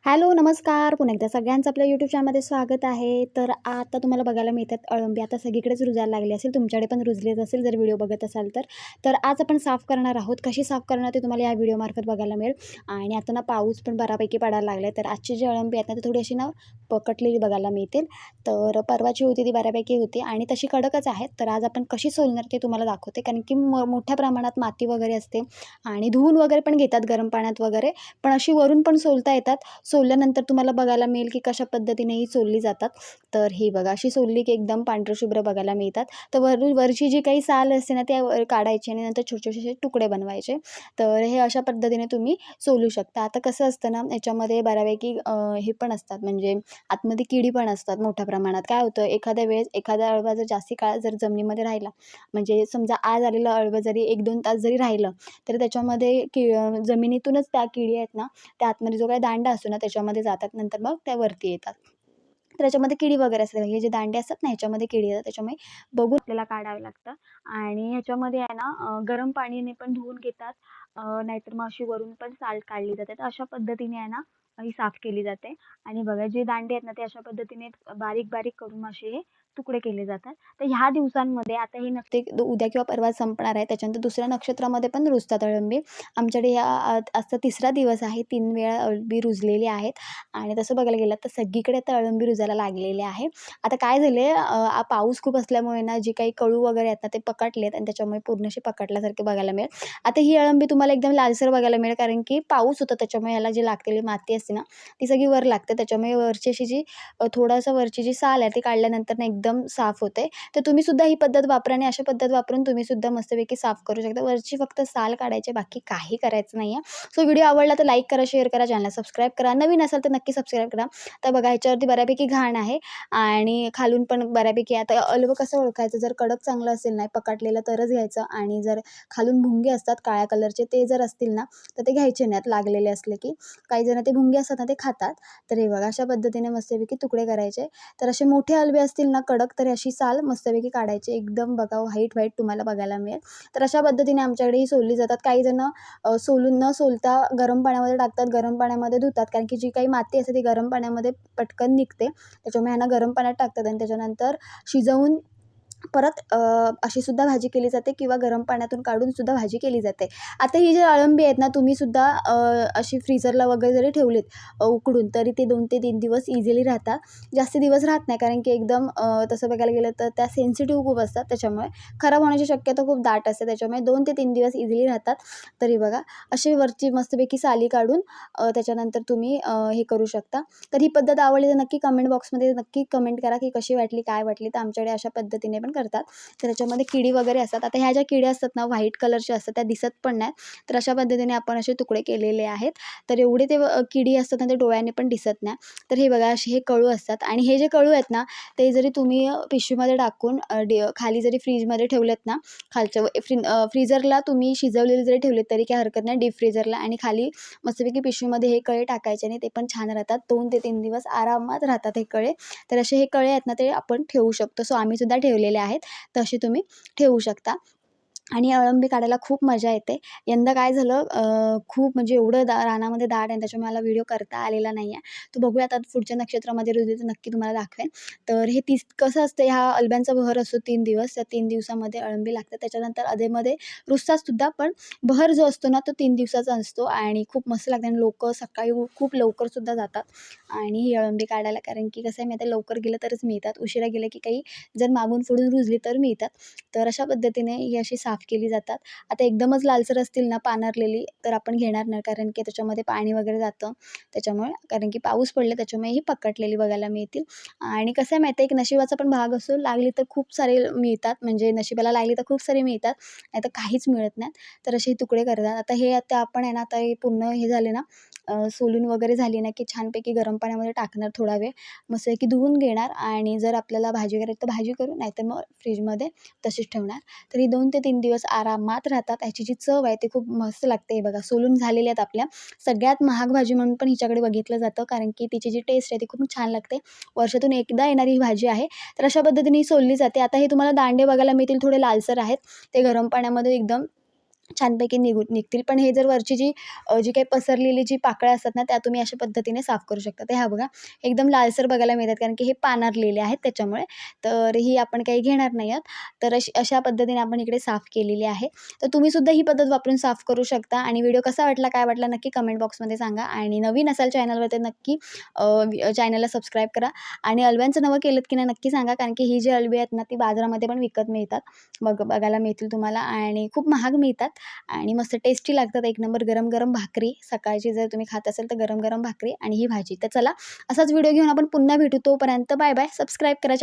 Hello, नमस्कार. पुन्हा एकदा सगळ्यांचं आपल्या यूट्यूब चॅनलमध्ये स्वागत आहे. तर आता तुम्हाला बघायला मिळतात अळंबी आता सगळीकडेच रुजायला लागली असेल, तुमच्याकडे पण रुजलीच असेल जर व्हिडिओ बघत असाल तर. तर आज आपण साफ करणार आहोत. कशी साफ करणार ते तुम्हाला या व्हिडिओमार्फत बघायला मिळेल. आणि आता ना पाऊस पण बऱ्यापैकी पडायला लागला आहे. तर आजची जी अळंबी आहेत ना, ती थोडी अशी ना पकटलेली बघायला मिळतील. तर परवाची होती ती बऱ्यापैकी होती आणि तशी कडकच आहेत. तर आज आपण कशी सोलणार ते तुम्हाला दाखवते. कारण की मोठ्या प्रमाणात माती वगैरे असते आणि धुवून वगैरे पण घेतात गरम पाण्यात वगैरे. पण अशी वरून पण सोलता येतात. सोलल्यानंतर तुम्हाला बघायला मिळेल की कशा पद्धतीने ही सोलली जातात. तर ही बघा अशी सोलली की एकदम पांढरशुभ्र बघायला मिळतात. तर वरची जी काही साल असते ना त्या काढायची आणि नंतर छोटे छोटे तुकडे बनवायचे. तर हे अशा पद्धतीने तुम्ही सोलू शकता. आता कसं असतं ना याच्यामध्ये बऱ्यापैकी हे पण असतात म्हणजे आतमध्ये किडी पण असतात मोठ्या प्रमाणात. काय होतं एखाद्या वेळेस एखादा अळवा जर जास्ती काळ जर जमिनीमध्ये राहिला म्हणजे समजा आज आलेलं अळवं जरी 1-2 तास जरी राहिलं तर त्याच्यामध्ये जमिनीतूनच त्या किडी आहेत ना त्या आतमध्ये जो काही दांडा असतो ना त्याच्यामध्ये जातात. नंतर मग त्या वरती येतात. तर त्याच्यामध्ये किडी वगैरे असतात. हे जे दांडे असतात ना ह्याच्यामध्ये किडी येतात. त्याच्यामुळे बघून आपल्याला काढावं लागतं. आणि ह्याच्यामध्ये आहे ना गरम पाणीने पण धुवून घेतात. नाहीतर मग अशी वरून पण साल काढली जाते. तर अशा पद्धतीने आहे ना ही साफ केली जाते. आणि बघा जे दांडे आहेत ना ते अशा पद्धतीने बारीक बारीक करून असे हे तुकडे केले जातात. तर ह्या दिवसांमध्ये आता हे नसते उद्या किंवा परवा संपणार आहे. त्याच्यानंतर दुसऱ्या नक्षत्रामध्ये पण रुजतात अळंबी. आमच्याकडे आजचा 3रा दिवस आहे. 3 वेळा अळंबी रुजलेली आहेत. आणि तसं बघायला गेलं तर सगळीकडे आता अळंबी रुजायला लागलेले आहे. आता काय झाले पाऊस खूप असल्यामुळे ना जी काही कळू वगैरे आहेत ना ते पकडलेत आणि त्याच्यामुळे पूर्ण असे पकडल्यासारखे बघायला मिळेल. आता ही अळंबी तुम्हाला एकदम लालसर बघायला मिळेल कारण की पाऊस होता त्याच्यामुळे याला जी लागलेली माती असते ना ती सगळी वर लागते. त्याच्यामुळे वरची अशी जी थोडंसं वरची जी साल आहे ती काढल्यानंतर ना एकदम साफ होते. तर तुम्ही सुद्धा ही पद्धत वापरा आणि अशा पद्धत वापरून तुम्ही सुद्धा मस्तपैकी साफ करू शकता. वरची फक्त साल काढायची बाकी काही करायचं नाही आहे. सो व्हिडिओ आवडला तर लाईक करा, शेअर करा, चॅनलला सबस्क्राईब करा. नवीन असाल तर नक्की सबस्क्राईब करा. तर बघा ह्याच्यावरती बऱ्यापैकी घाण आहे आणि खालून पण बऱ्यापैकी आता अलगं कसं ओळखायचं जर कडक चांगलं असेल ना पकडलेलं तरच घ्यायचं आणि जर खालून भुंगे असतात काळ्या कलरचे ते जर असतील ना तर ते घ्यायचे नाहीत लागलेले असले की. काही जण ते भुंगे असतात ना ते खातात. तर हे बघा अशा पद्धतीने मस्तपैकी तुकडे करायचे. तर असे मोठे अलबे असतील ना कडक तर अशी साल मस्तपैकी काढायची. एकदम बघा व्हाईट व्हाईट तुम्हाला बघायला मिळेल. तर अशा पद्धतीने आमच्याकडे ही सोलली जातात. काही जण सोलून न सोलता गरम पाण्यामध्ये टाकतात, गरम पाण्यामध्ये धुतात कारण की जी काही माती असते ती गरम पाण्यामध्ये पटकन निघते. त्याच्यामुळे ह्यांना गरम पाण्यात टाकतात आणि त्याच्यानंतर शिजवून परत अशी सुद्धा भाजी केली जाते किंवा गरम पाण्यातून काढून सुद्धा भाजी केली जाते. आता ही जी अळंबी आहेत ना तुम्ही सुद्धा अशी फ्रीझरला वगैरे जरी ठेवलीत उकडून तरी ते 2 ते 3 दिवस इझिली राहतात. जास्ती दिवस राहत नाही कारण की एकदम तसं बघायला गेलं तर त्या सेन्सिटिव्ह खूप असतात त्याच्यामुळे खराब होण्याची शक्यता खूप दाट असते. त्याच्यामुळे 2 ते 3 दिवस इझिली राहतात. तरी बघा अशी वरची मस्तपैकी साली काढून त्याच्यानंतर तुम्ही हे करू शकता. तर ही पद्धत आवडली तर नक्की कमेंट बॉक्समध्ये नक्की कमेंट करा की कशी वाटली, काय वाटली. तर आमच्याकडे अशा पद्धतीने पण करतात. तर त्याच्यामध्ये किडी वगैरे असतात. आता ह्या ज्या किड्या असतात ना व्हाईट कलरच्या असतात त्या दिसत पण नाही. तर अशा पद्धतीने आपण असे तुकडे केलेले आहेत. तर एवढे ते किडी असतात ना ते डोळ्याने पण दिसत नाही. तर हे बघा असे हे कळू असतात आणि हे जे कळू आहेत ना ते जरी तुम्ही पिशवीमध्ये टाकून खाली जरी फ्रीजमध्ये ठेवलेत ना खालच्या फ्रीझरला तुम्ही शिजवलेले जरी ठेवलेत तरी काही हरकत नाही डीप फ्रीझरला आणि खाली मस्तपैकी पिशवीमध्ये हे कळे टाकायचे आणि ते पण छान राहतात. 2 ते 3 दिवस आरामात राहतात हे कळे. तर असे हे कळे आहेत ना ते आपण ठेवू शकतो. सो आम्ही सुद्धा ठेवलेले आहेत. तसे तुम्ही ठेवू शकता. आणि अळंबी काढायला खूप मजा येते. यंदा काय झालं खूप म्हणजे एवढं रानामध्ये दाट आहे त्याच्यामुळे मला व्हिडिओ करता आलेला नाही आहे. तर बघूया आता पुढच्या नक्षत्रामध्ये रुजली तर नक्की तुम्हाला दाखवेन. तर हे कसं असतं ह्या अळंब्यांचा बहर असतो 3 दिवस. त्या 3 दिवसामध्ये अळंबी लागते. त्याच्यानंतर अधेमध्ये रुजतात सुद्धा पण बहर जो असतो ना तो 3 दिवसाचा असतो आणि खूप मस्त लागते आणि लोकं सकाळी खूप लवकर सुद्धा जातात आणि ही अळंबी काढायला कारण की कसं आहे माहिती आहे लवकर गेलं तरच मिळतात. उशिरा गेलं की काही जर मागून पुढून रुजली तर मिळतात. तर अशा पद्धतीने ही अशी साफ केली जातात. आता एकदमच लालसर असतील ना पानारलेली तर आपण घेणार नाही कारण की त्याच्यामध्ये पाणी वगैरे जातं त्याच्यामुळे कारण की पाऊस पडले त्याच्यामुळे ही पकडलेली बघायला मिळतील. आणि कसं आहे माहिती आहे की नशिबाचा पण भाग असतो लागली तर खूप सारे मिळतात म्हणजे नशिबाला लागली तर खूप सारे मिळतात नाहीतर काहीच मिळत नाहीत. तर असे तुकडे करतात. आता आपण आहे ना आता हे पूर्ण हे झाले ना सोलून वगैरे झाली ना की छानपैकी गरम पाण्यामध्ये टाकणार थोडा वेळ मस्तपैकी धुवून घेणार आणि जर आपल्याला भाजी करायची तर भाजी करू नाहीतर मग फ्रीजमध्ये तशीच ठेवणार. तर ही 2 ते 3 दिवस आरामात राहतात. ह्याची जी चव आहे ती खूप मस्त लागते. हे बघा सोलून झालेल्या आहेत आपल्या. सगळ्यात महाग भाजी म्हणून पण हिच्याकडे बघितलं जातं कारण की तिची जी टेस्ट आहे ती खूप छान लागते. वर्षातून एकदा येणारी ही भाजी आहे. तर अशा पद्धतीने ही सोलली जाते. आता हे तुम्हाला दांडे बघायला मिळतील थोडे लालसर आहेत. ते गरम पाण्यामध्ये एकदम छानपैकी निघतील. पण हे जर वरची जी काही पसरलेली जी पाकळ्या असतात ना, त्या तुम्ही अशा पद्धतीने साफ करू शकता. तर ह्या बघा एकदम लालसर बघायला मिळतात, कारण की हे पानारलेले आहेत त्याच्यामुळे. तर ही आपण काही घेणार नाही आहोत. तर अशा पद्धतीने आपण इकडे साफ केलेली आहे. तर तुम्हीसुद्धा ही पद्धत वापरून साफ करू शकता. आणि व्हिडिओ कसा वाटला, काय वाटला नक्की कमेंट बॉक्समध्ये सांगा. आणि नवीन असाल चॅनलवर तर नक्की चॅनलला सबस्क्राईब करा. आणि अलव्यांचं नवं केलंत की नाही नक्की सांगा, कारण की ही जी अलवी आहेत ना, ती बाजारामध्ये पण विकत मिळतात. बघायला मिळतील तुम्हाला आणि खूप महाग मिळतात. आणि मस्त टेस्टी लागतात. एक नंबर गरम गरम भाकरी सकाळची जर तुम्ही खात असाल तर गरम गरम भाकरी आणि ही भाजी. तर चला असाच व्हिडिओ घेऊन आपण पुन्हा भेटू. तोपर्यंत बाय बाय. सबस्क्राईब करा.